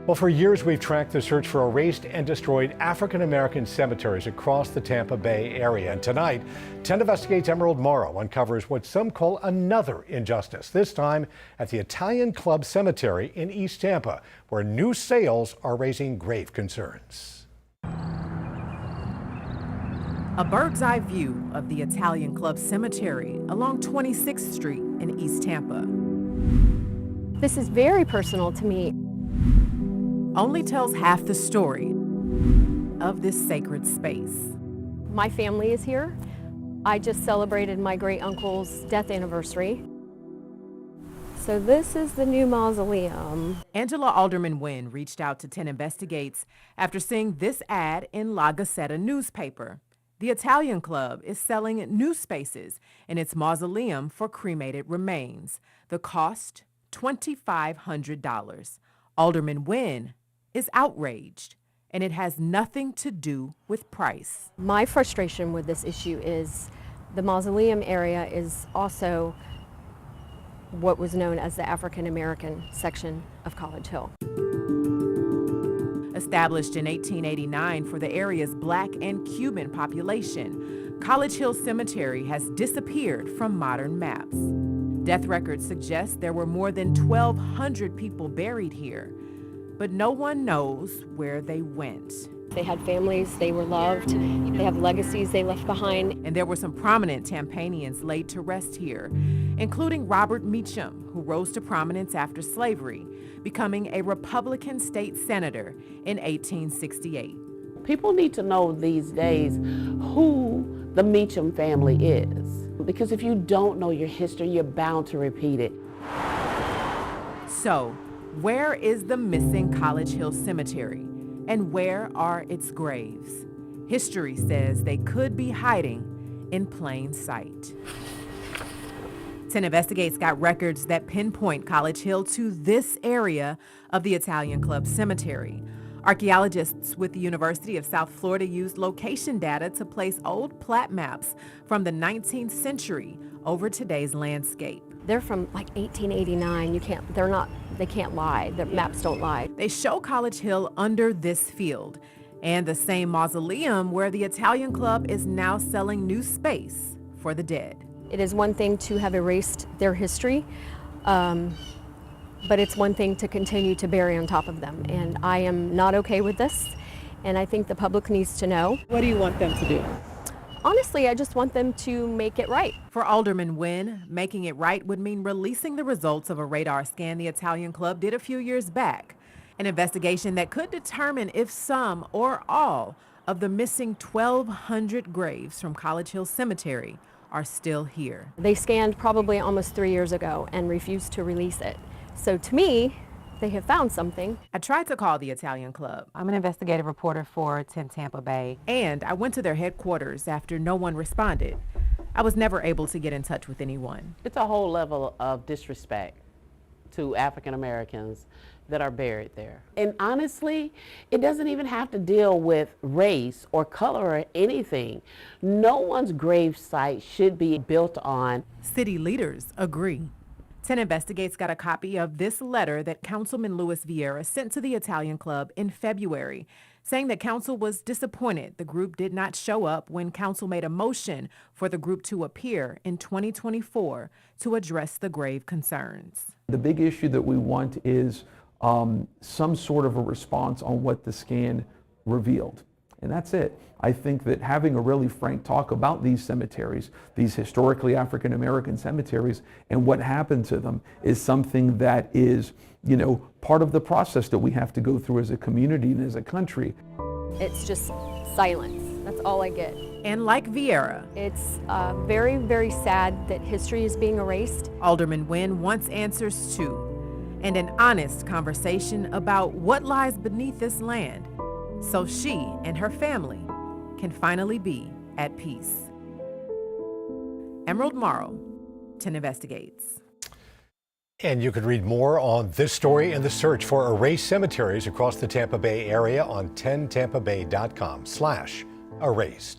Well, for years we've tracked the search for erased and destroyed African American cemeteries across the Tampa Bay area. And tonight, 10 Investigates' Emerald Morrow uncovers what some call another injustice, this time at the Italian Club Cemetery in East Tampa, where new sales are raising grave concerns. A bird's eye view of the Italian Club Cemetery along 26th Street in East Tampa. This is very personal to me. Only tells half the story of this sacred space. My family is here. I just celebrated my great uncle's death anniversary. So this is the new mausoleum. Angela Alderman-Wynn reached out to 10 Investigates after seeing this ad in La Gazzetta newspaper. The Italian Club is selling new spaces in its mausoleum for cremated remains. The cost, $2,500. Alderman-Wynn is outraged, and it has nothing to do with price. My frustration with this issue is the mausoleum area is also what was known as the African American section of Cottage Hill. Established in 1889 for the area's Black and Cuban population, Cottage Hill Cemetery has disappeared from modern maps. Death records suggest there were more than 1,200 people buried here, but no one knows where they went. They had families, they were loved, they have legacies they left behind. And there were some prominent Tampanians laid to rest here, including Robert Meacham, who rose to prominence after slavery, becoming a Republican state senator in 1868. People need to know these days who the Meacham family is, because if you don't know your history, you're bound to repeat it. So, where is the missing Cottage Hill Cemetery, and where are its graves? History says they could be hiding in plain sight. 10 Investigates got records that pinpoint Cottage Hill to this area of the Italian Club Cemetery. Archaeologists with the University of South Florida used location data to place old plat maps from the 19th century over today's landscape. They're from like 1889. They can't lie. The maps don't lie. They show Cottage Hill under this field and the same mausoleum where the Italian Club is now selling new space for the dead. It is one thing to have erased their history, but it's one thing to continue to bury on top of them. And I am not okay with this, and I think the public needs to know. What do you want them to do? Honestly, I just want them to make it right. For Alderman-Wynn, making it right would mean releasing the results of a radar scan the Italian Club did a few years back, an investigation that could determine if some or all of the missing 1,200 graves from Cottage Hill Cemetery are still here. They scanned probably almost 3 years ago and refused to release it. So to me, they have found something. I tried to call the Italian Club. I'm an investigative reporter for 10 Tampa Bay, and I went to their headquarters after no one responded. I was never able to get in touch with anyone. It's a whole level of disrespect to African Americans that are buried there. And honestly, it doesn't even have to deal with race or color or anything. No one's grave site should be built on. City leaders agree. 10 Investigates got a copy of this letter that Councilman Luis Vieira sent to the Italian Club in February, saying that council was disappointed the group did not show up when council made a motion for the group to appear in 2024 to address the grave concerns. The big issue that we want is some sort of a response on what the scan revealed. And that's it. I think that having a really frank talk about these cemeteries, these historically African American cemeteries, and what happened to them is something that is, part of the process that we have to go through as a community and as a country. It's just silence. That's all I get. And like Vieira, it's very, very sad that history is being erased. Alderman-Wynn wants answers too, and an honest conversation about what lies beneath this land, so she and her family can finally be at peace. Emerald Morrow, 10 Investigates. And you can read more on this story and the search for erased cemeteries across the Tampa Bay area on 10tampabay.com/erased.